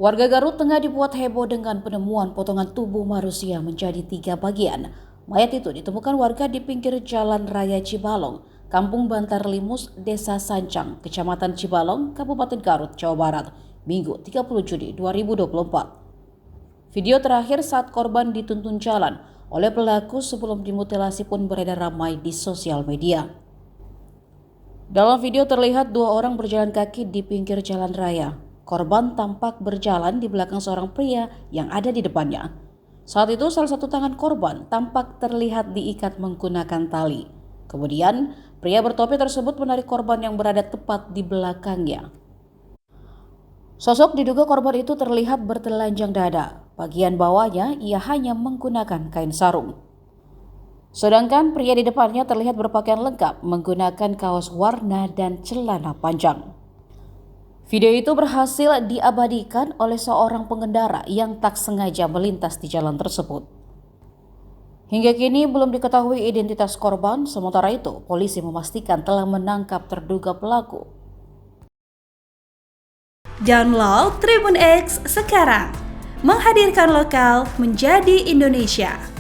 Warga Garut tengah dibuat heboh dengan penemuan potongan tubuh manusia menjadi 3 bagian. Mayat itu ditemukan warga di pinggir Jalan Raya Cibalong, Kampung Bantar Limus, Desa Sancang, Kecamatan Cibalong, Kabupaten Garut, Jawa Barat, Minggu 30 Juni 2024. Video terakhir saat korban dituntun jalan oleh pelaku sebelum dimutilasi pun beredar ramai di sosial media. Dalam video terlihat 2 orang berjalan kaki di pinggir jalan raya. Korban tampak berjalan di belakang seorang pria yang ada di depannya. Saat itu salah satu tangan korban tampak terlihat diikat menggunakan tali. Kemudian pria bertopi tersebut menarik korban yang berada tepat di belakangnya. Sosok diduga korban itu terlihat bertelanjang dada. Bagian bawahnya ia hanya menggunakan kain sarung. Sedangkan pria di depannya terlihat berpakaian lengkap menggunakan kaos warna dan celana panjang. Video itu berhasil diabadikan oleh seorang pengendara yang tak sengaja melintas di jalan tersebut. Hingga kini belum diketahui identitas korban, sementara itu polisi memastikan telah menangkap terduga pelaku. Download Tribun X sekarang, menghadirkan lokal menjadi Indonesia.